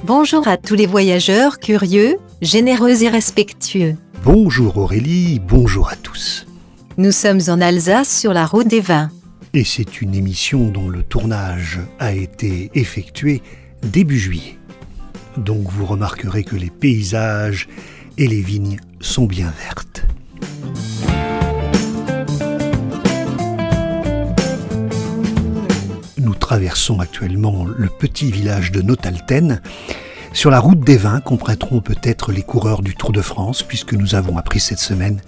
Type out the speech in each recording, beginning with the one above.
Bonjour à tous les voyageurs curieux, généreux et respectueux. Bonjour Aurélie, bonjour à tous. Nous sommes en Alsace sur la route des vins. Et c'est une émission dont le tournage a été effectué début juillet. Donc vous remarquerez que les paysages et les vignes sont bien vertes. Nous traversons actuellement le petit village de Notalten, sur la route des vins qu'emprunteront peut-être les coureurs du Tour de France, puisque nous avons appris cette semaine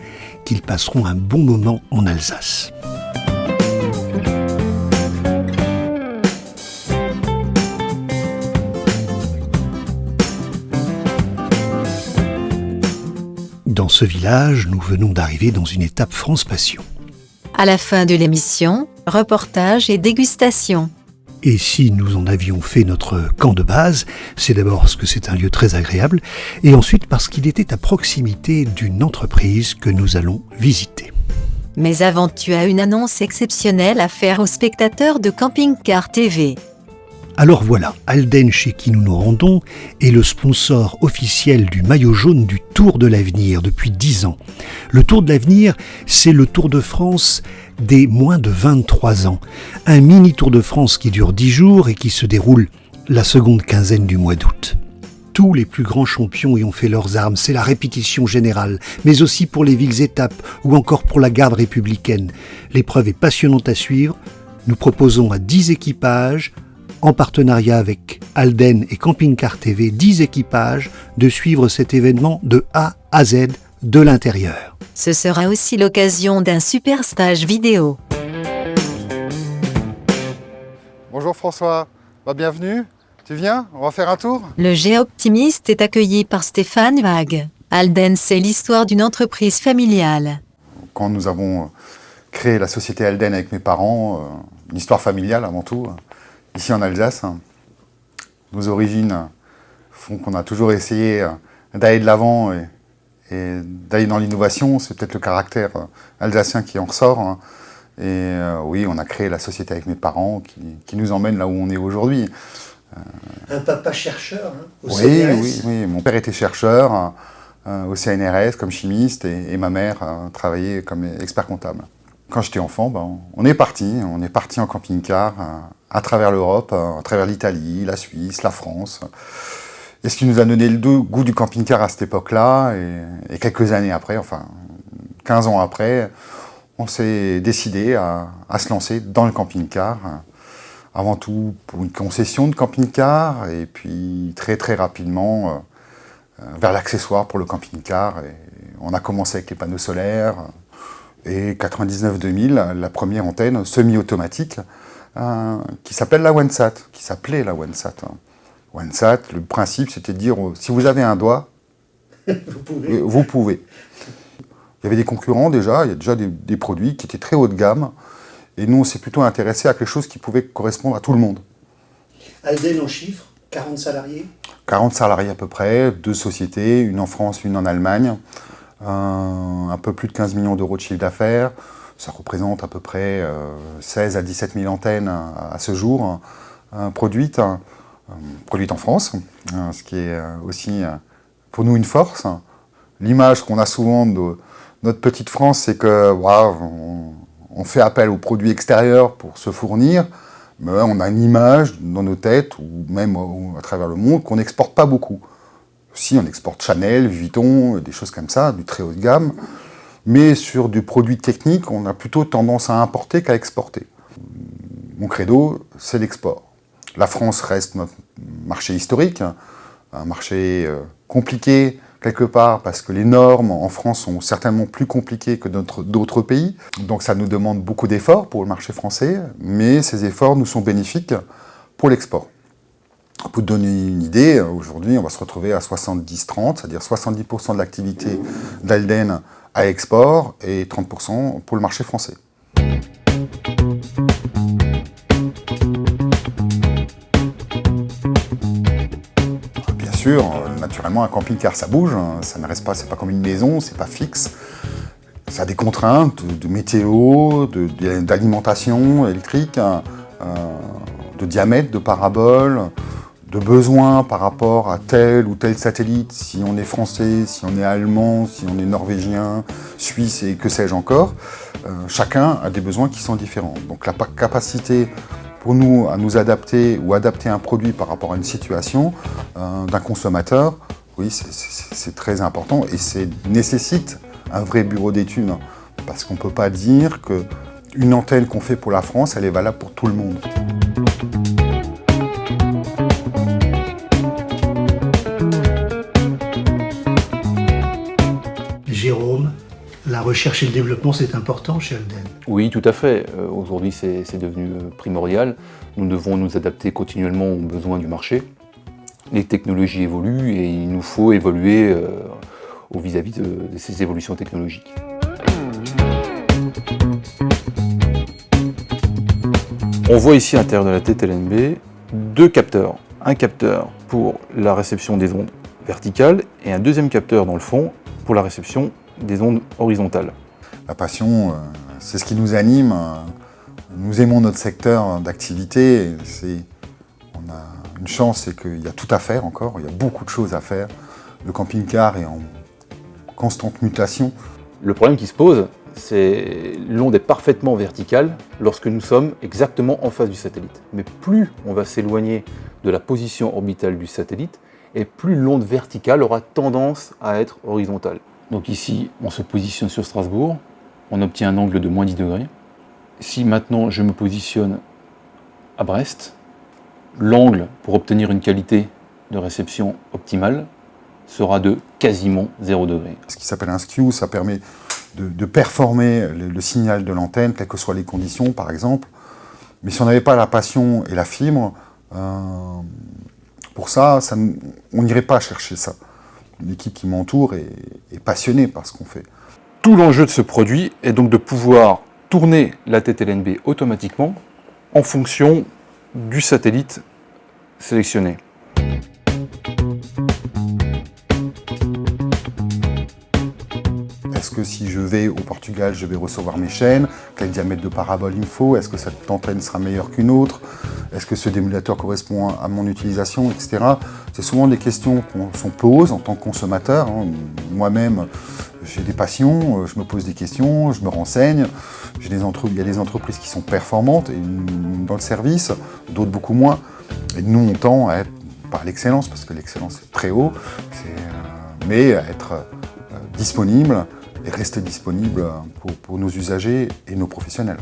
qu'ils passeront un bon moment en Alsace. Dans ce village, nous venons d'arriver dans une étape France Passion. À la fin de l'émission, reportage et dégustation. Et si nous en avions fait notre camp de base, c'est d'abord parce que c'est un lieu très agréable, et ensuite parce qu'il était à proximité d'une entreprise que nous allons visiter. Mais avant, tu as une annonce exceptionnelle à faire aux spectateurs de Camping Car TV. Alors voilà, Alden, chez qui nous nous rendons, est le sponsor officiel du maillot jaune du Tour de l'Avenir depuis 10 ans. Le Tour de l'Avenir, c'est le Tour de France des moins de 23 ans. Un mini Tour de France qui dure 10 jours et qui se déroule la seconde quinzaine du mois d'août. Tous les plus grands champions y ont fait leurs armes, c'est la répétition générale, mais aussi pour les villes étapes ou encore pour la garde républicaine. L'épreuve est passionnante à suivre. Nous proposons à 10 équipages, en partenariat avec Alden et Camping Car TV, 10 équipages, de suivre cet événement de A à Z de l'intérieur. Ce sera aussi l'occasion d'un super stage vidéo. Bonjour François, bienvenue, tu viens? On va faire un tour? Le Géoptimiste est accueilli par Stéphane Wag. Alden, c'est l'histoire d'une entreprise familiale. Quand nous avons créé la société Alden avec mes parents, une histoire familiale avant tout, ici en Alsace, nos origines font qu'on a toujours essayé d'aller de l'avant et d'aller dans l'innovation. C'est peut-être le caractère alsacien qui en ressort. Oui, on a créé la société avec mes parents qui nous emmène là où on est aujourd'hui. Un papa chercheur au CNRS. Oui, mon père était chercheur au CNRS comme chimiste et ma mère travaillait comme expert comptable. Quand j'étais enfant, on est parti en camping-car à travers l'Europe, à travers l'Italie, la Suisse, la France. Et ce qui nous a donné le goût du camping-car à cette époque-là, et quelques années après, 15 ans après, on s'est décidé à se lancer dans le camping-car. Avant tout pour une concession de camping-car, et puis très très rapidement vers l'accessoire pour le camping-car. Et on a commencé avec les panneaux solaires. Et 99-2000, la première antenne semi-automatique qui s'appelait la OneSat. OneSat, le principe c'était de dire si vous avez un doigt, vous pouvez. Il y avait des concurrents déjà, il y a déjà des produits qui étaient très haut de gamme. Et nous on s'est plutôt intéressé à quelque chose qui pouvait correspondre à tout le monde. Alden en chiffres, 40 salariés 40 salariés à peu près, 2 sociétés, une en France, une en Allemagne. Un peu plus de 15 millions d'euros de chiffre d'affaires. Ça représente à peu près 16 à 17 000 antennes à ce jour produites en France, ce qui est aussi pour nous une force. L'image qu'on a souvent de notre petite France, c'est que on fait appel aux produits extérieurs pour se fournir, mais on a une image dans nos têtes, ou même à travers le monde, qu'on n'exporte pas beaucoup. Si, on exporte Chanel, Vuitton, des choses comme ça, du très haut de gamme. Mais sur du produit technique, on a plutôt tendance à importer qu'à exporter. Mon credo, c'est l'export. La France reste notre marché historique, un marché compliqué quelque part parce que les normes en France sont certainement plus compliquées que d'autres pays. Donc ça nous demande beaucoup d'efforts pour le marché français, mais ces efforts nous sont bénéfiques pour l'export. Pour vous donner une idée, aujourd'hui on va se retrouver à 70-30, c'est-à-dire 70% de l'activité d'Halden à export et 30% pour le marché français. Bien sûr, naturellement, un camping-car, ça bouge, ça ne reste pas, c'est pas comme une maison, c'est pas fixe. Ça a des contraintes de météo, d'alimentation électrique, de diamètre, de parabole, de besoins par rapport à tel ou tel satellite, si on est français, si on est allemand, si on est norvégien, suisse et que sais-je encore. Chacun a des besoins qui sont différents. Donc la capacité pour nous à nous adapter ou adapter un produit par rapport à une situation d'un consommateur, oui, c'est très important et ça nécessite un vrai bureau d'études parce qu'on ne peut pas dire qu'une antenne qu'on fait pour la France, elle est valable pour tout le monde. Jérôme, la recherche et le développement, c'est important chez Halden. Oui, tout à fait. Aujourd'hui, c'est devenu primordial. Nous devons nous adapter continuellement aux besoins du marché. Les technologies évoluent et il nous faut évoluer vis-à-vis de ces évolutions technologiques. On voit ici à l'intérieur de la TTLNB deux capteurs. Un capteur pour la réception des ondes verticales et un deuxième capteur dans le fond pour la réception des ondes horizontales. La passion, c'est ce qui nous anime. Nous aimons notre secteur d'activité. On a une chance, c'est qu'il y a tout à faire encore. Il y a beaucoup de choses à faire. Le camping-car est en constante mutation. Le problème qui se pose, c'est l'onde est parfaitement verticale lorsque nous sommes exactement en face du satellite. Mais plus on va s'éloigner de la position orbitale du satellite, et plus l'onde verticale aura tendance à être horizontale. Donc ici, on se positionne sur Strasbourg, on obtient un angle de moins 10 degrés. Si maintenant je me positionne à Brest, l'angle pour obtenir une qualité de réception optimale sera de quasiment 0 degré. Ce qui s'appelle un skew, ça permet de performer le signal de l'antenne, quelles que soient les conditions par exemple. Mais si on n'avait pas la passion et la fibre, pour ça, on n'irait pas chercher ça. L'équipe qui m'entoure est passionnée par ce qu'on fait. Tout l'enjeu de ce produit est donc de pouvoir tourner la TTLNB automatiquement en fonction du satellite sélectionné. Est-ce que si je vais au Portugal, je vais recevoir mes chaînes? Quel diamètre de parabole il me faut? Est-ce que cette antenne sera meilleure qu'une autre? Est-ce que ce démodulateur correspond à mon utilisation, etc. C'est souvent des questions qu'on se pose en tant que consommateur. Moi-même, j'ai des passions, je me pose des questions, je me renseigne. Il y a des entreprises qui sont performantes dans le service, d'autres beaucoup moins. Et nous, on tend à être, pas à l'excellence, parce que l'excellence est très haut, mais à être disponible et rester disponible pour nos usagers et nos professionnels.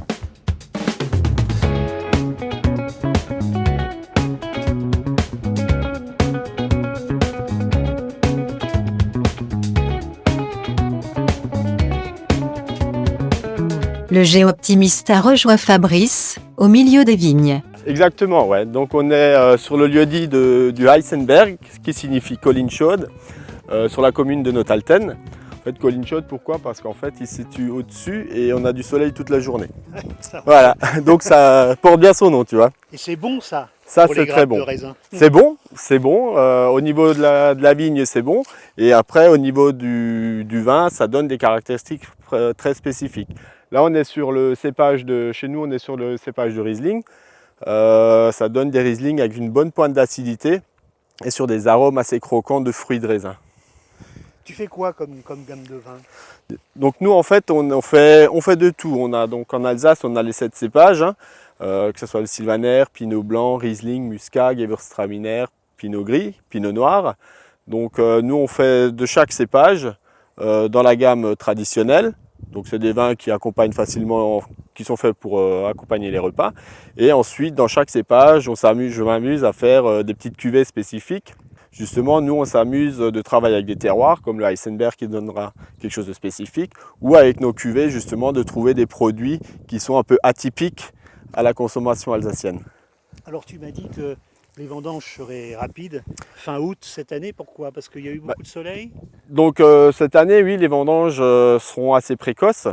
Le géoptimiste a rejoint Fabrice, au milieu des vignes. Exactement, ouais. Donc on est sur le lieu-dit du Heisenberg, ce qui signifie colline chaude, sur la commune de Notalten. En fait, colline chaude, pourquoi? Parce qu'en fait, il se situe au-dessus et on a du soleil toute la journée. Voilà, donc ça porte bien son nom, tu vois. Et c'est bon ça? Ça, c'est très bon. C'est bon, c'est bon. Au niveau de la vigne, c'est bon. Et après, au niveau du vin, ça donne des caractéristiques très spécifiques. Là, on est sur le cépage chez nous, on est sur le cépage de Riesling. Ça donne des Riesling avec une bonne pointe d'acidité et sur des arômes assez croquants de fruits de raisin. Tu fais quoi comme gamme de vin? Donc nous, en fait, on fait de tout. On a donc en Alsace, on a les 7 cépages, que ce soit le Sylvaner, Pinot Blanc, Riesling, Muscat, Gewürztraminer, Pinot Gris, Pinot Noir. Donc nous, on fait de chaque cépage dans la gamme traditionnelle. Donc c'est des vins qui accompagnent facilement, qui sont faits pour accompagner les repas. Et ensuite, dans chaque cépage, je m'amuse à faire des petites cuvées spécifiques. Justement, nous, on s'amuse de travailler avec des terroirs, comme le Heisenberg qui donnera quelque chose de spécifique, ou avec nos cuvées, justement, de trouver des produits qui sont un peu atypiques à la consommation alsacienne. Alors tu m'as dit que les vendanges seraient rapides, fin août cette année, pourquoi? Parce qu'il y a eu beaucoup de soleil? Donc cette année, oui, les vendanges seront assez précoces.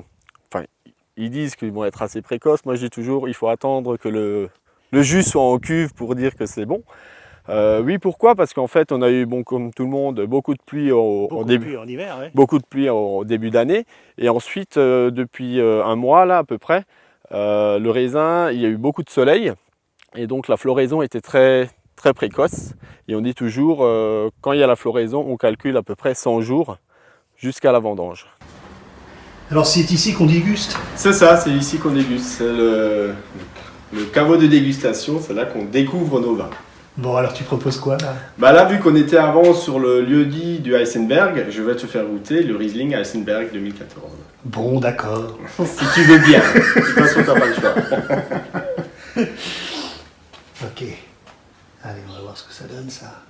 Enfin, ils disent qu'ils vont être assez précoces. Moi, je dis toujours, il faut attendre que le jus soit en cuve pour dire que c'est bon. Oui, pourquoi? Parce qu'en fait, on a eu, bon, comme tout le monde, beaucoup de pluie En hiver, ouais. beaucoup de pluie au début d'année. Et ensuite, depuis un mois, là, à peu près, le raisin, il y a eu beaucoup de soleil. Et donc, la floraison était très, très précoce. Et on dit toujours, quand il y a la floraison, on calcule à peu près 100 jours jusqu'à la vendange. Alors c'est ici qu'on déguste? C'est ça, c'est ici qu'on déguste. C'est le caveau de dégustation, c'est là qu'on découvre nos vins. Bon, alors tu proposes quoi là? Bah là, vu qu'on était avant sur le lieu-dit du Heisenberg, je vais te faire goûter le Riesling Heisenberg 2014. Bon, d'accord. Si tu veux bien. De toute façon, t'as pas le choix. Ok. Allez, on va voir ce que ça donne, ça.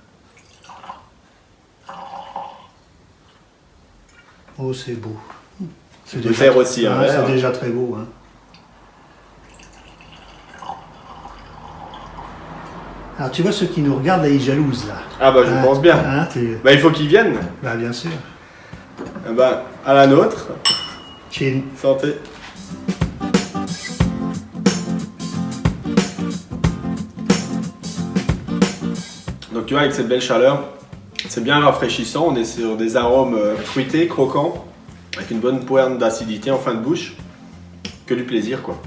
Oh, c'est beau. Tu peux faire aussi un verre. C'est déjà très beau, hein. Alors tu vois, ceux qui nous regardent, là, ils jalousent, là. Ah bah je pense bien. Hein, Bah il faut qu'ils viennent. bah bien sûr. Bah à la nôtre. Chin. Santé. Donc tu vois, avec cette belle chaleur, c'est bien rafraîchissant. On est sur des arômes fruités, croquants, avec une bonne pointe d'acidité en fin de bouche. Que du plaisir, quoi.